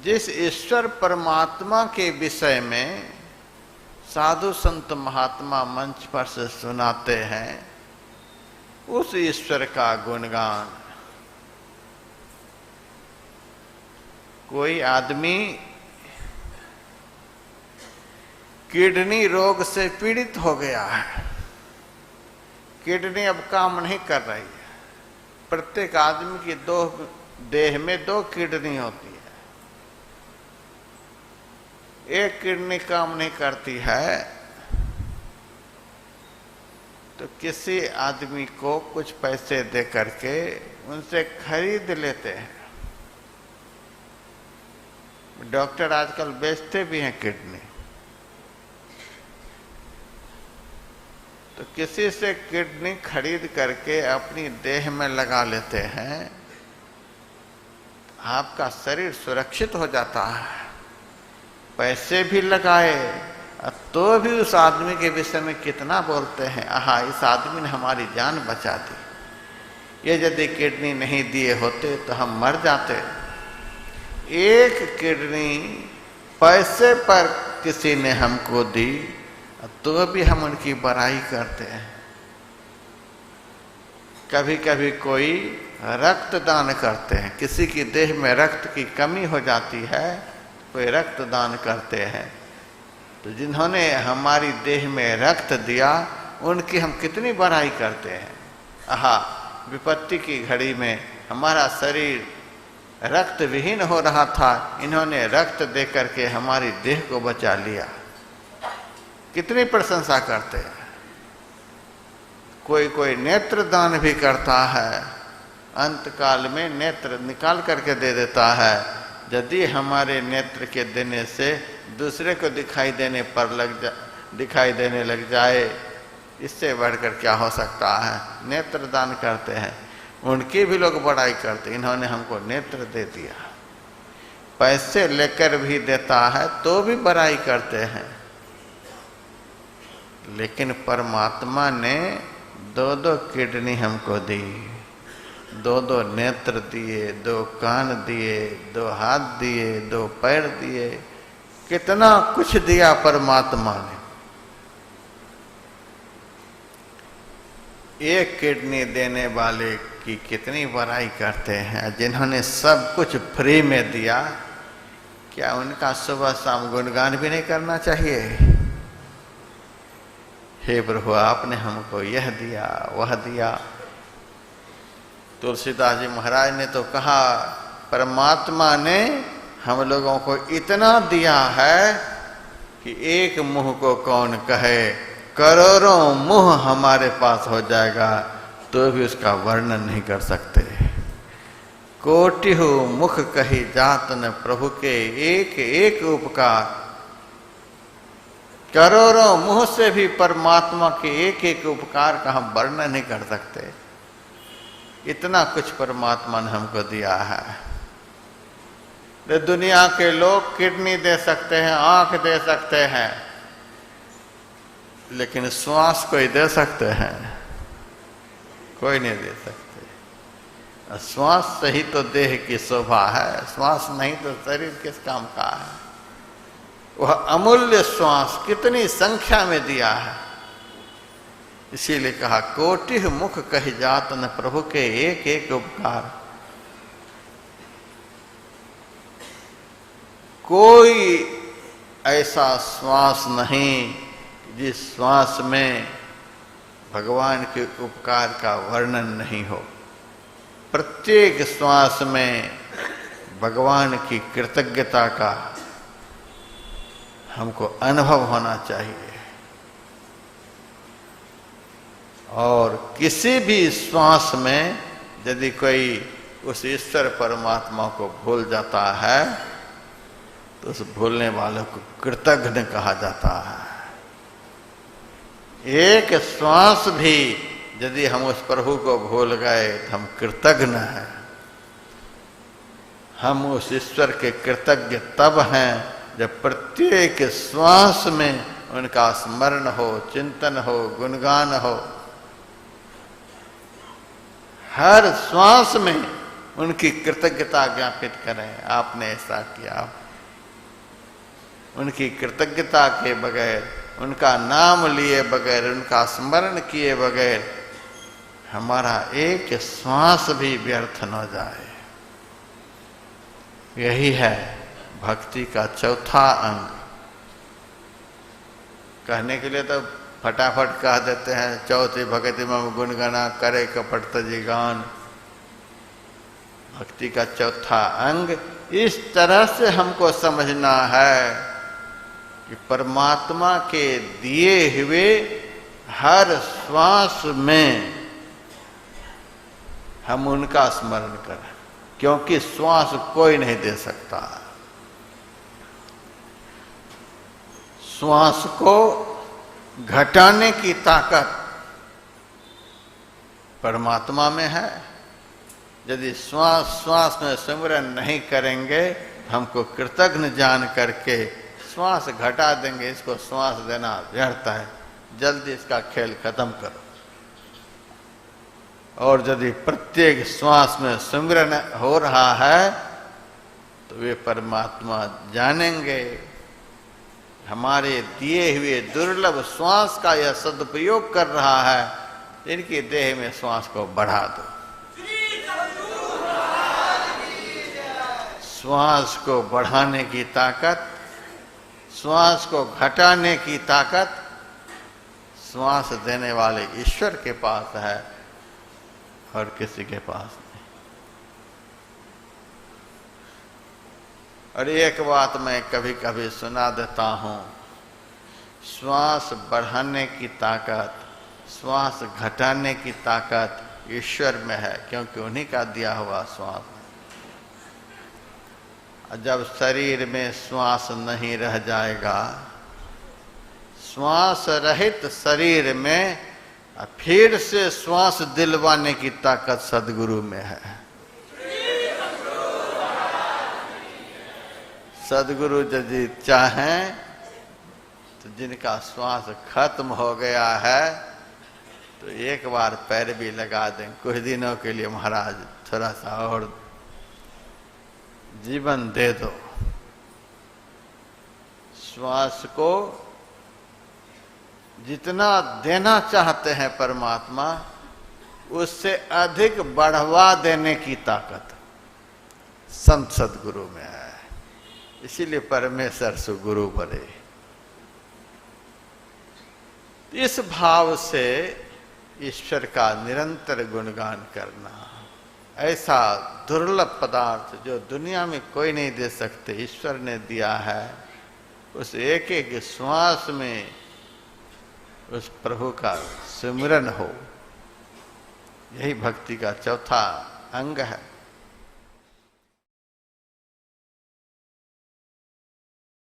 जिस ईश्वर परमात्मा के विषय में साधु संत महात्मा मंच पर से सुनाते हैं, उस ईश्वर का गुणगान कोई आदमी किडनी रोग से पीड़ित हो गया है, किडनी अब काम नहीं कर रही है। प्रत्येक आदमी की देह में 2 किडनी होती है, एक किडनी काम नहीं करती है तो किसी आदमी को कुछ पैसे दे करके उनसे खरीद लेते हैं। डॉक्टर आजकल बेचते भी हैं किडनी, तो किसी से किडनी खरीद करके अपनी देह में लगा लेते हैं, आपका शरीर सुरक्षित हो जाता है। पैसे भी लगाए तो भी उस आदमी के विषय में कितना बोलते हैं, आहा इस आदमी ने हमारी जान बचा दी, ये यदि किडनी नहीं दिए होते तो हम मर जाते। एक किडनी पैसे पर किसी ने हमको दी तो भी हम उनकी बड़ाई करते हैं। कभी कभी कोई रक्त दान करते हैं, किसी की देह में रक्त की कमी हो जाती है, कोई रक्त दान करते हैं, तो जिन्होंने हमारी देह में रक्त दिया उनकी हम कितनी बड़ाई करते हैं। आहा विपत्ति की घड़ी में हमारा शरीर रक्त विहीन हो रहा था, इन्होंने रक्त दे करके हमारी देह को बचा लिया, कितनी प्रशंसा करते हैं। कोई कोई नेत्र दान भी करता है, अंत काल में नेत्र निकाल करके दे देता है। यदि हमारे नेत्र के देने से दूसरे को दिखाई देने लग जाए, इससे बढ़कर क्या हो सकता है। नेत्र दान करते हैं, उनकी भी लोग बड़ाई करते, इन्होंने हमको नेत्र दे दिया। पैसे लेकर भी देता है तो भी बड़ाई करते हैं। लेकिन परमात्मा ने 2 किडनी हमको दी, 2 नेत्र दिए, 2 कान दिए, 2 हाथ दिए, 2 पैर दिए, कितना कुछ दिया परमात्मा ने। एक किडनी देने वाले की कितनी बड़ाई करते हैं। जिन्होंने सब कुछ फ्री में दिया, क्या उनका सुबह शाम गुणगान भी नहीं करना चाहिए। हे प्रभु आपने हमको यह दिया वह दिया। तुलसीदास जी महाराज ने तो कहा परमात्मा ने हम लोगों को इतना दिया है कि एक मुंह को कौन कहे, करोड़ों मुंह हमारे पास हो जाएगा तो भी उसका वर्णन नहीं कर सकते। कोटिहु मुख कही जात न प्रभु के एक एक उपकार। करोड़ों मुंह से भी परमात्मा के एक एक उपकार का हम वर्णन नहीं कर सकते। इतना कुछ परमात्मा ने हमको दिया है। तो दुनिया के लोग किडनी दे सकते हैं, आंख दे सकते हैं, लेकिन श्वास कोई दे सकते हैं? कोई नहीं दे सकते। श्वास से ही तो देह की शोभा है, श्वास नहीं तो शरीर किस काम का है। वह अमूल्य श्वास कितनी संख्या में दिया है। इसीलिए कहा कोटिह मुख कही जात न प्रभु के एक एक उपकार। कोई ऐसा श्वास नहीं जिस श्वास में भगवान के उपकार का वर्णन नहीं हो। प्रत्येक श्वास में भगवान की कृतज्ञता का हमको अनुभव होना चाहिए। और किसी भी श्वास में यदि कोई उस ईश्वर परमात्मा को भूल जाता है तो उस भूलने वालों को कृतघ्न कहा जाता है। एक श्वास भी यदि हम उस प्रभु को भूल गए तो हम कृतघ्न हैं। हम उस ईश्वर के कृतज्ञ तब हैं जब प्रत्येक श्वास में उनका स्मरण हो, चिंतन हो, गुणगान हो। हर श्वास में उनकी कृतज्ञता ज्ञापित करें, आपने ऐसा किया। उनकी कृतज्ञता के बगैर, उनका नाम लिए बगैर, उनका स्मरण किए बगैर हमारा एक श्वास भी व्यर्थ न जाए। यही है भक्ति का चौथा अंग। कहने के लिए तो फटाफट कह देते हैं, चौथी भक्ति मम गुणगणा करे कपट तजी गान। भक्ति का चौथा अंग इस तरह से हमको समझना है कि परमात्मा के दिए हुए हर श्वास में हम उनका स्मरण करें, क्योंकि श्वास कोई नहीं दे सकता। श्वास को घटाने की ताकत परमात्मा में है। यदि श्वास श्वास में सिमरन नहीं करेंगे, हमको कृतज्ञ जान करके श्वास घटा देंगे, इसको श्वास देना व्यर्थ है, जल्दी इसका खेल खत्म करो। और यदि प्रत्येक श्वास में सिमरन हो रहा है तो वे परमात्मा जानेंगे हमारे दिए हुए दुर्लभ श्वास का यह सदुपयोग कर रहा है, इनकी देह में श्वास को बढ़ा दो। श्वास को बढ़ाने की ताकत, श्वास को घटाने की ताकत श्वास देने वाले ईश्वर के पास है और किसी के पास नहीं। और एक बात मैं कभी कभी सुना देता हूं, श्वास बढ़ाने की ताकत, श्वास घटाने की ताकत ईश्वर में है, क्योंकि उन्हीं का दिया हुआ श्वास। जब शरीर में श्वास नहीं रह जाएगा, श्वास रहित शरीर में फिर से श्वास दिलवाने की ताकत सद्गुरु में है। सद्गुरु यदि चाहें तो जिनका श्वास खत्म हो गया है तो एक बार पैर भी लगा दें, कुछ दिनों के लिए महाराज थोड़ा सा और जीवन दे दो। श्वास को जितना देना चाहते हैं परमात्मा, उससे अधिक बढ़वा देने की ताकत संत सद्गुरु में है। इसीलिए परमेश्वर सुगुरु बने। इस भाव से ईश्वर का निरंतर गुणगान करना, ऐसा दुर्लभ पदार्थ जो दुनिया में कोई नहीं दे सकते, ईश्वर ने दिया है। उस एक एक श्वास में उस प्रभु का सिमरन हो, यही भक्ति का चौथा अंग है।